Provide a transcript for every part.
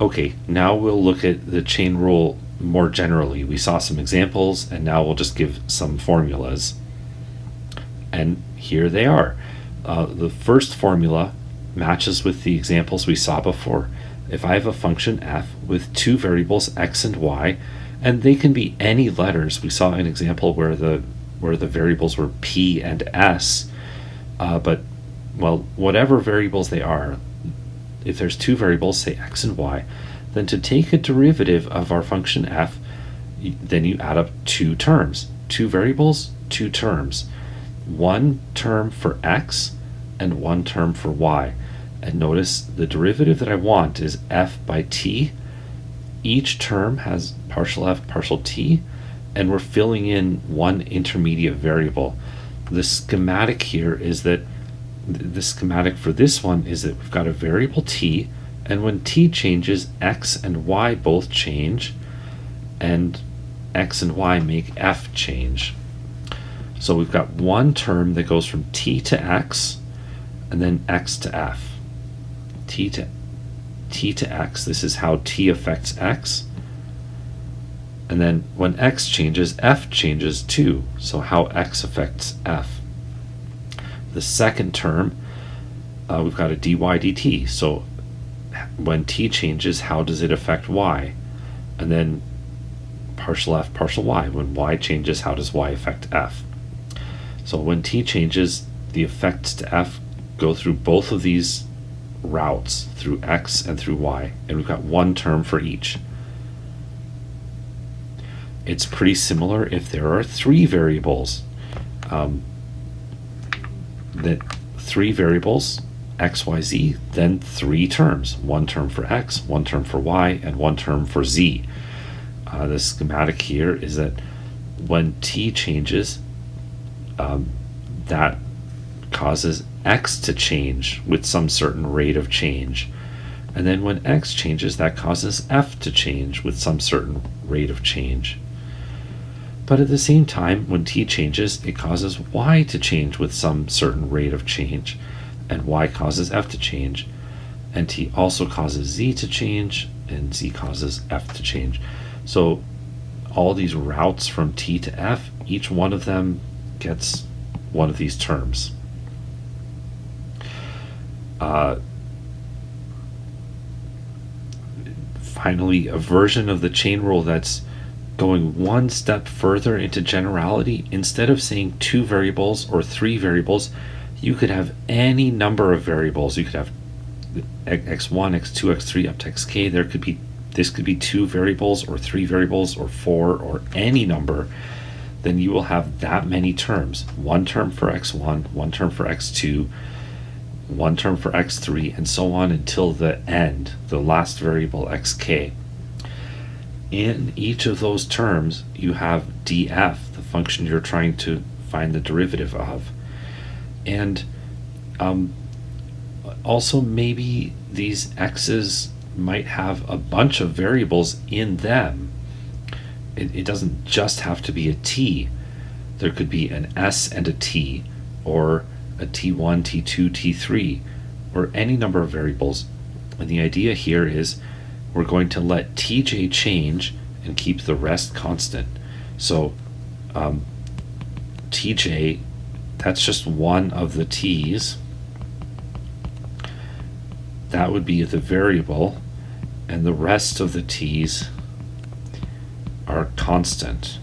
Okay, now we'll look at the chain rule more generally. We saw some examples, and now we'll just give some formulas. And here they are. The first formula matches with the examples we saw before. If I have a function f with two variables x and y, and they can be any letters. We saw an example where the variables were p and s, but well, whatever variables they are, if there's two variables, say x and y, then to take a derivative of our function f, then you add up two terms. Two variables, two terms. One term for x and one term for y. And notice the derivative that I want is f by t. Each term has partial f, partial t, and we're filling in one intermediate variable. The schematic here is that the schematic for this one is that we've got a variable t, and when t changes, x and y both change, and x and y make f change. So we've got one term that goes from t to x, and then x to f. T to x, this is how t affects x. And then when x changes, f changes too, so how x affects f. The second term, we've got a dy dt, so when t changes, how does it affect y? And then partial f, partial y. When y changes, how does y affect f? So when t changes, the effects to f go through both of these routes, through x and through y, and we've got one term for each. It's pretty similar if there are three variables. That three variables, x, y, z, then three terms. One term for x, one term for y, and one term for z. The schematic here is that when t changes, that causes x to change with some certain rate of change. And then when x changes, that causes f to change with some certain rate of change. But at the same time, when t changes, it causes y to change with some certain rate of change, and y causes f to change, and t also causes z to change, and z causes f to change. So all these routes from t to f, each one of them gets one of these terms. Finally, a version of the chain rule that's going one step further into generality. Instead of saying two variables or three variables, you could have any number of variables. You could have x1, x2, x3 up to xk. This could be two variables or three variables or four or any number. Then you will have that many terms. One term for x1, one term for x2, one term for x3, and so on until the end, the last variable xk. In each of those terms, you have df, the function you're trying to find the derivative of. And also maybe these x's might have a bunch of variables in them. It doesn't just have to be a t. There could be an s and a t, or a t1, t2, t3, or any number of variables. And the idea here is we're going to let tj change and keep the rest constant. So tj, that's just one of the t's. That would be the variable, and the rest of the t's are constant.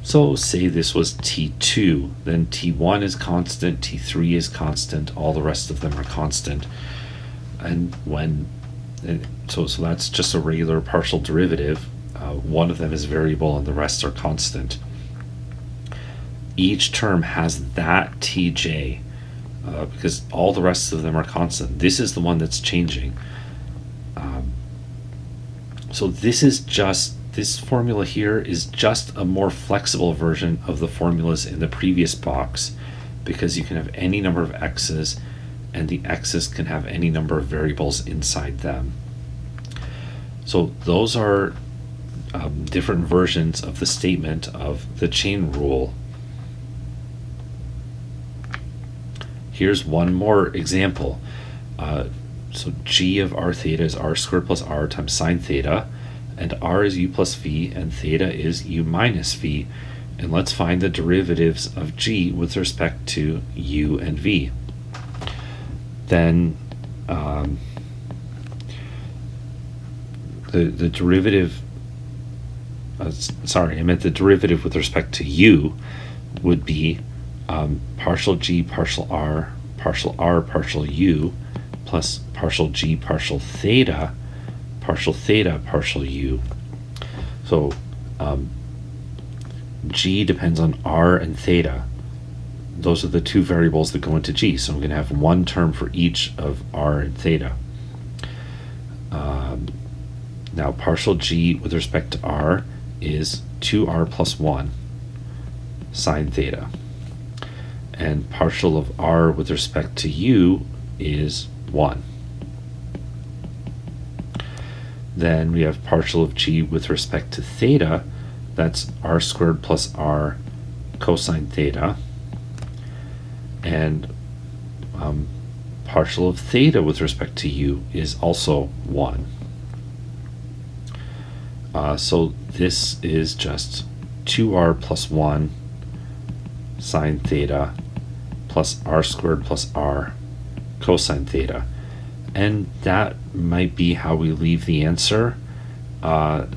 So say this was t2, then t1 is constant, t3 is constant, all the rest of them are constant. And so that's just a regular partial derivative. One of them is variable and the rest are constant. Each term has that tj, because all the rest of them are constant. This is the one that's changing. So this formula here is just a more flexible version of the formulas in the previous box, because you can have any number of x's, and the x's can have any number of variables inside them. So those are different versions of the statement of the chain rule. Here's one more example. So g of r theta is r squared plus r times sine theta, and r is u plus v, and theta is u minus v. And let's find the derivatives of g with respect to u and v. Then the derivative, sorry, I meant the derivative with respect to u would be partial g partial r partial u plus partial g partial theta partial u. So g depends on r and theta. Those are the two variables that go into g. So I'm going to have one term for each of r and theta. Now partial g with respect to r is 2r plus 1 sine theta. And partial of r with respect to u is 1. Then we have partial of g with respect to theta. That's r squared plus r cosine theta. And partial of theta with respect to u is also 1. So this is just 2r plus 1 sine theta plus r squared plus r cosine theta. And that might be how we leave the answer.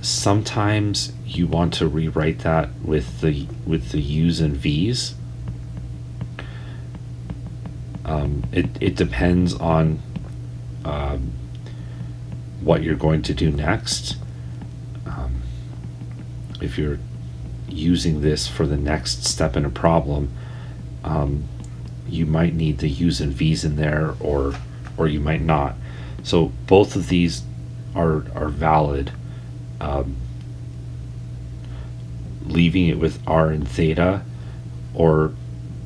Sometimes you want to rewrite that with the u's and v's. It depends on what you're going to do next. If you're using this for the next step in a problem, you might need the u's and v's in there, or you might not. So both of these are valid. Leaving it with r and theta, or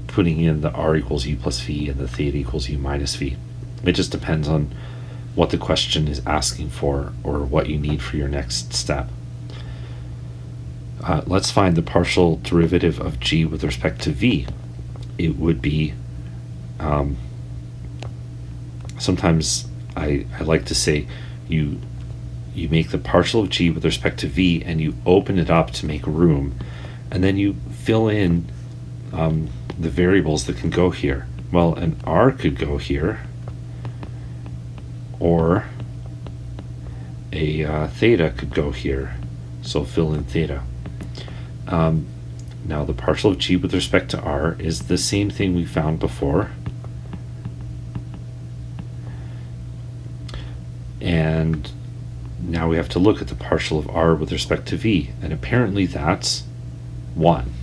putting in the r equals u plus v and the theta equals u minus v. It just depends on what the question is asking for or what you need for your next step. Let's find the partial derivative of g with respect to v. It would be, sometimes I like to say you make the partial of g with respect to v and you open it up to make room, and then you fill in the variables that can go here. Well, an r could go here, or a theta could go here, so fill in theta. Now the partial of g with respect to r is the same thing we found before, and now we have to look at the partial of r with respect to v, and apparently that's 1.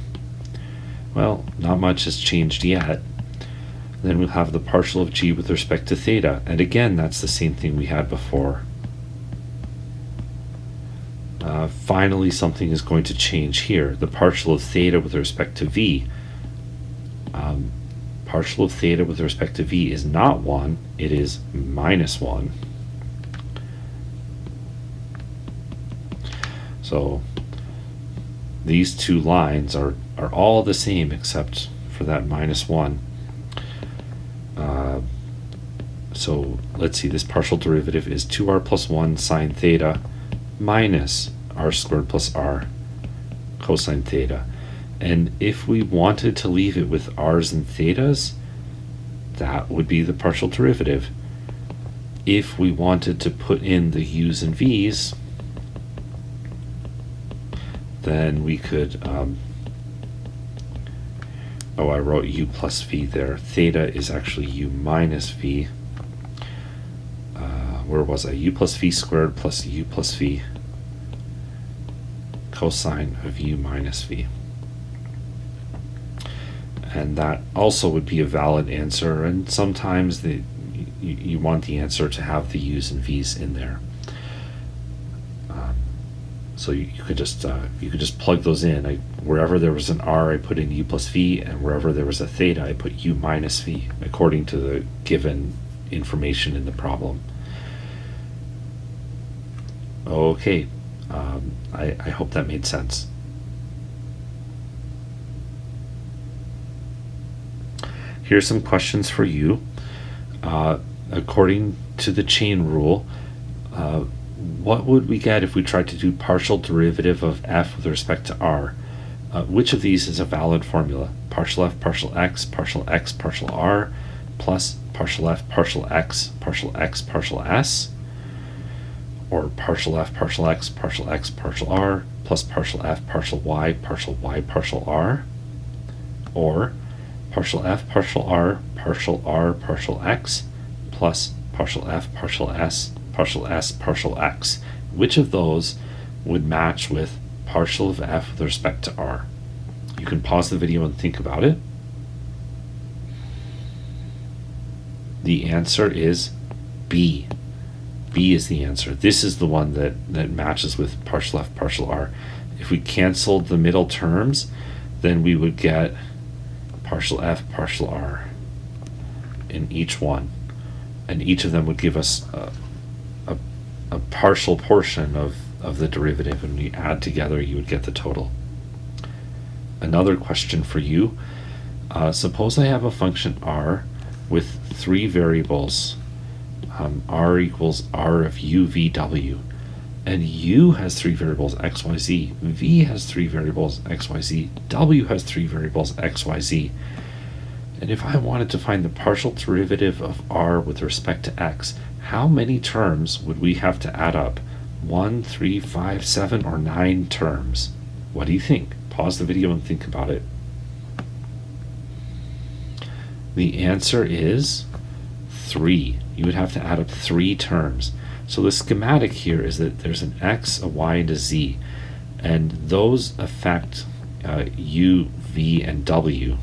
Well, not much has changed yet. Then we'll have the partial of g with respect to theta, and again that's the same thing we had before. Finally, something is going to change here. The partial of theta with respect to v. Partial of theta with respect to v is not 1, it is minus 1. So these two lines are all the same except for that minus 1. So let's see, this partial derivative is 2r plus 1 sine theta minus r squared plus r cosine theta. And if we wanted to leave it with r's and thetas, that would be the partial derivative. If we wanted to put in the u's and v's, then we could, I wrote u plus v there. Theta is actually u minus v. Where was I? U plus v squared plus u plus v cosine of u minus v. And that also would be a valid answer, and sometimes you want the answer to have the u's and v's in there. So you could just plug those in. Wherever there was an r, I put in u plus v, and wherever there was a theta, I put u minus v, according to the given information in the problem. Okay, I hope that made sense. Here's some questions for you. according to the chain rule, what would we get if we tried to do partial derivative of f with respect to r? Which of these is a valid formula? Partial f, partial x, partial r, plus partial f, partial x, partial s, or partial f, partial x, partial r, plus partial f, partial y, partial r, or partial f, partial r, partial x, plus partial f, partial s, partial x. Which of those would match with partial of f with respect to r? You can pause the video and think about it. The answer is B. B is the answer. This is the one that matches with partial f, partial r. If we canceled the middle terms, then we would get partial f, partial r in each one. And each of them would give us a partial portion of the derivative, and when you add together, you would get the total. Another question for you. Suppose I have a function r with three variables. R equals r of u, v, w. And u has three variables, x, y, z. V has three variables, x, y, z. W has three variables, x, y, z. And if I wanted to find the partial derivative of r with respect to x, how many terms would we have to add up? 1, 3, 5, 7, or 9 terms? What do you think? Pause the video and think about it. The answer is 3. You would have to add up 3 terms. So the schematic here is that there's an x, a y, and a z, and those affect u, v, and w.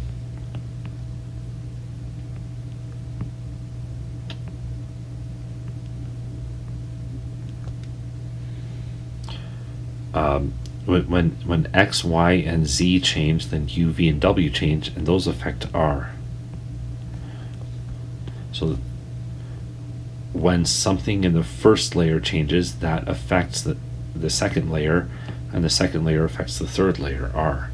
When x, y, and z change, then u, v, and w change, and those affect r. So when something in the first layer changes, that affects the second layer, and the second layer affects the third layer, r.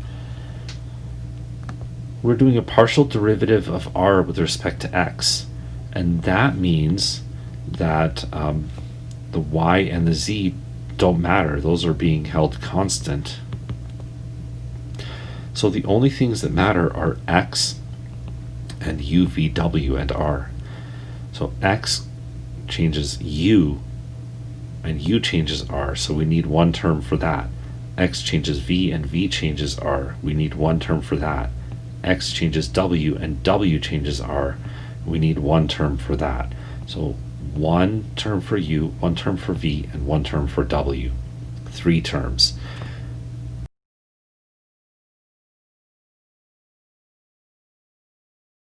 We're doing a partial derivative of r with respect to x, and that means that the y and the z don't matter. Those are being held constant. So the only things that matter are x and u, v, w, and r. So x changes u and u changes r, so we need one term for that. X changes v and v changes r, we need one term for that. X changes w and w changes r, we need one term for that. So one term for u, one term for v, and one term for w. 3 terms.